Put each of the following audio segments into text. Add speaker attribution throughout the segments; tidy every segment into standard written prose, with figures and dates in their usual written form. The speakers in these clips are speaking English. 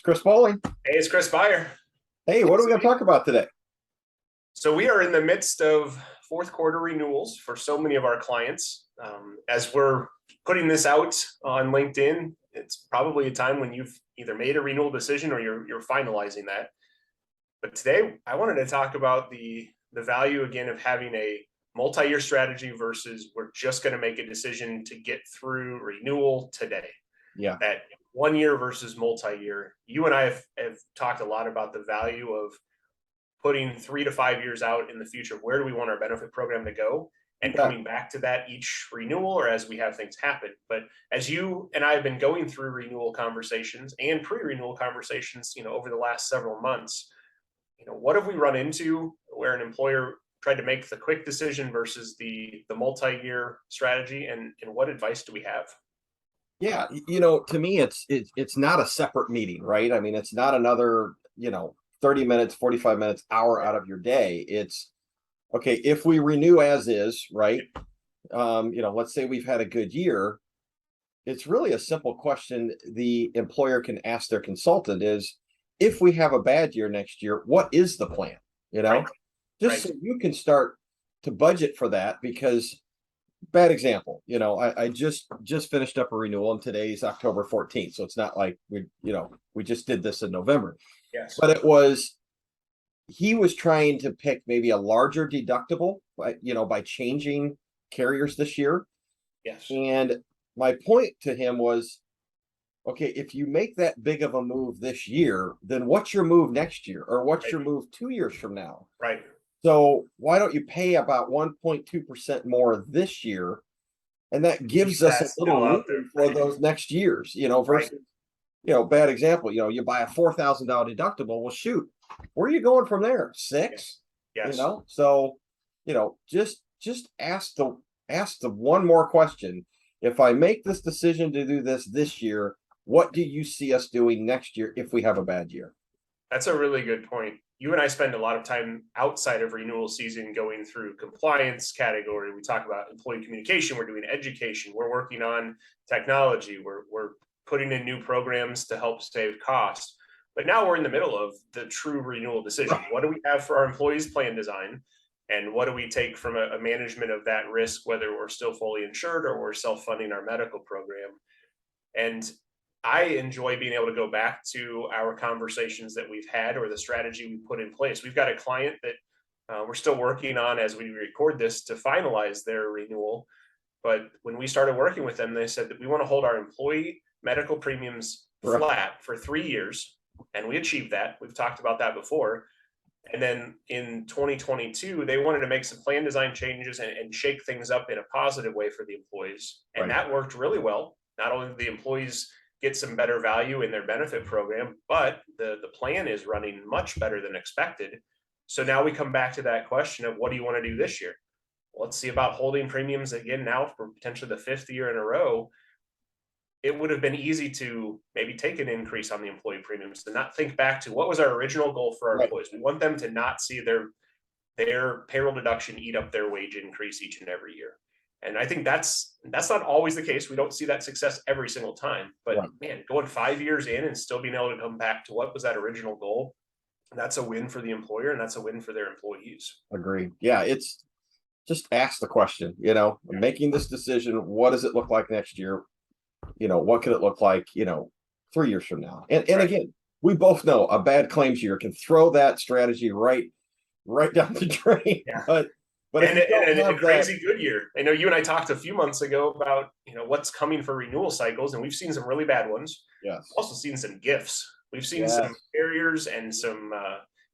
Speaker 1: Chris Bowling.
Speaker 2: Hey, it's Chris Beyer.
Speaker 1: Hey, what are we going to talk about today?
Speaker 2: So we are in the midst of fourth quarter renewals for so many of our clients. As we're putting this out on LinkedIn, it's probably a time when you've either made a renewal decision or you're finalizing that. But today, I wanted to talk about the value again of having a multi-year strategy versus we're just going to make a decision to get through renewal today.
Speaker 1: Yeah.
Speaker 2: That 1 year versus multi-year. You and I have talked a lot about the value of putting 3 to 5 years out in the future. Where do we want our benefit program to go? And
Speaker 1: Yeah.
Speaker 2: coming back to that each renewal or as we have things happen. But as you and I have been going through renewal conversations and pre-renewal conversations, over the last several months, what have we run into where an employer tried to make the quick decision versus the multi-year strategy, and what advice do we have?
Speaker 1: Yeah, to me it's not a separate meeting, right? I mean, it's not another, 30 minutes, 45 minutes, hour out of your day. It's okay, if we renew as is, right? Let's say we've had a good year. It's really a simple question the employer can ask their consultant is, if we have a bad year next year, what is the plan?
Speaker 2: Right.
Speaker 1: Just
Speaker 2: Right.
Speaker 1: so you can start to budget for that. Because bad example, I just finished up a renewal, and today's October 14th, so it's not like we just did this in November.
Speaker 2: Yes.
Speaker 1: But he was trying to pick maybe a larger deductible by changing carriers this year.
Speaker 2: Yes.
Speaker 1: And my point to him was, okay, if you make that big of a move this year, then what's your move next year, or what's your
Speaker 2: Right.
Speaker 1: move 2 years from now?
Speaker 2: Right.
Speaker 1: So why don't you pay about 1.2% more this year? And that
Speaker 2: Keep
Speaker 1: gives us a
Speaker 2: that still
Speaker 1: little
Speaker 2: out there.
Speaker 1: room for those next years,
Speaker 2: Right.
Speaker 1: versus, bad example, you buy a $4,000 deductible. Well, shoot, where are you going from there? Six,
Speaker 2: Yes.
Speaker 1: So, just ask the one more question. If I make this decision to do this year, what do you see us doing next year if we have a bad year?
Speaker 2: That's a really good point. You and I spend a lot of time outside of renewal season going through compliance category. We talk about employee communication. We're doing education. We're working on technology. We're putting in new programs to help save costs. But now we're in the middle of the true renewal decision.
Speaker 1: Right.
Speaker 2: What do we have for our employees' plan design? And what do we take from a management of that risk, whether we're still fully insured or we're self-funding our medical program? And I enjoy being able to go back to our conversations that we've had or the strategy we put in place. We've got a client that we're still working on as we record this to finalize their renewal. But when we started working with them, they said that we want to hold our employee medical premiums
Speaker 1: Right.
Speaker 2: flat for 3 years. And we achieved that. We've talked about that before. And then in 2022, they wanted to make some plan design changes and shake things up in a positive way for the employees. And
Speaker 1: Right.
Speaker 2: that worked really well. Not only did the employees get some better value in their benefit program, but the plan is running much better than expected. So now we come back to that question of what do you want to do this year? Well, let's see about holding premiums again now for potentially the fifth year in a row. It would have been easy to maybe take an increase on the employee premiums to not think back to what was our original goal for our
Speaker 1: Right.
Speaker 2: employees. We want them to not see their payroll deduction eat up their wage increase each and every year. And I think that's not always the case. We don't see that success every single time. But
Speaker 1: Right.
Speaker 2: man, going 5 years in and still being able to come back to what was that original goal, that's a win for the employer and that's a win for their employees.
Speaker 1: Agreed. Yeah, it's just ask the question, making this decision, what does it look like next year? What could it look like, 3 years from now? And
Speaker 2: Right.
Speaker 1: again, we both know a bad claims year can throw that strategy right down the drain.
Speaker 2: Yeah.
Speaker 1: But if
Speaker 2: And,
Speaker 1: you don't
Speaker 2: and a
Speaker 1: have that,
Speaker 2: crazy good year. I know you and I talked a few months ago about what's coming for renewal cycles, and we've seen some really bad ones.
Speaker 1: yes,
Speaker 2: Also seen some gifts. We've seen some
Speaker 1: yes,
Speaker 2: carriers and some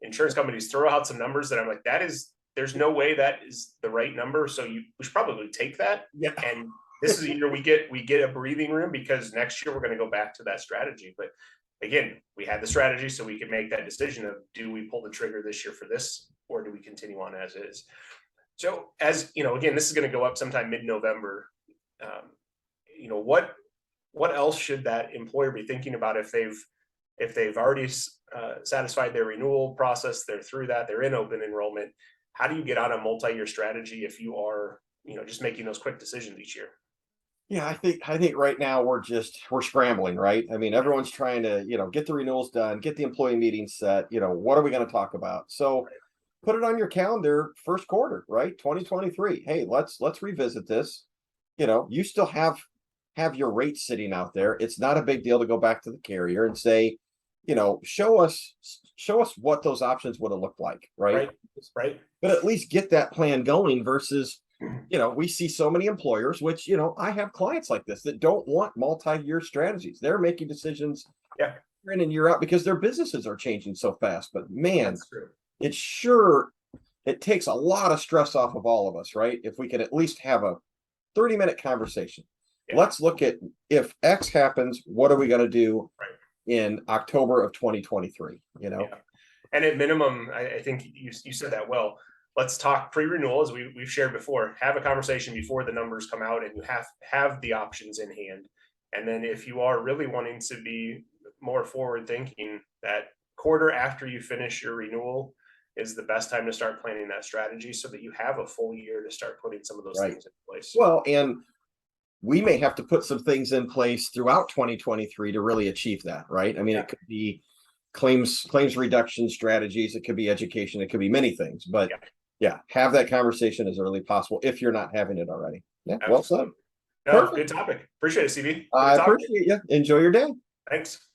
Speaker 2: insurance companies throw out some numbers that I'm like, there's no way that is the right number. So we should probably take that.
Speaker 1: yeah,
Speaker 2: And this is a year we get a breathing room because next year we're going to go back to that strategy. But again, we had the strategy so we can make that decision of do we pull the trigger this year for this or do we continue on as is? So as again, this is going to go up sometime mid-November. Um, what else should that employer be thinking about if they've already satisfied their renewal process, they're through that, they're in open enrollment? How do you get on a multi-year strategy if you are just making those quick decisions each year?
Speaker 1: Yeah, I think right now we're scrambling, right? I mean, everyone's trying to, get the renewals done, get the employee meetings set, what are we going to talk about? So put it on your calendar first quarter, right? 2023. Hey, let's revisit this. You still have your rates sitting out there. It's not a big deal to go back to the carrier and say, show us what those options would have looked like, right?
Speaker 2: Right.
Speaker 1: But at least get that plan going versus, we see so many employers, which, I have clients like this that don't want multi-year strategies. They're making decisions
Speaker 2: Yeah.
Speaker 1: year in and year out because their businesses are changing so fast. But man,
Speaker 2: That's true.
Speaker 1: it takes a lot of stress off of all of us, right? If we could at least have a 30-minute conversation.
Speaker 2: Yeah.
Speaker 1: Let's look at, if X happens, what are we going to do
Speaker 2: Right.
Speaker 1: in October of 2023?
Speaker 2: Yeah. And at minimum, I think you said that well. Let's talk pre-renewal, as we've shared before. Have a conversation before the numbers come out, and you have the options in hand. And then if you are really wanting to be more forward thinking, that quarter after you finish your renewal is the best time to start planning that strategy, so that you have a full year to start putting some of those
Speaker 1: Right.
Speaker 2: things in place.
Speaker 1: Well, and we may have to put some things in place throughout 2023 to really achieve that, right? I mean,
Speaker 2: Yeah.
Speaker 1: it could be claims reduction strategies, it could be education, it could be many things, but yeah, have that conversation as early as possible if you're not having it already. Yeah, well said.
Speaker 2: No,
Speaker 1: Perfect.
Speaker 2: good topic. Appreciate it, CB.
Speaker 1: I
Speaker 2: Good talk.
Speaker 1: appreciate you. Enjoy your day.
Speaker 2: Thanks.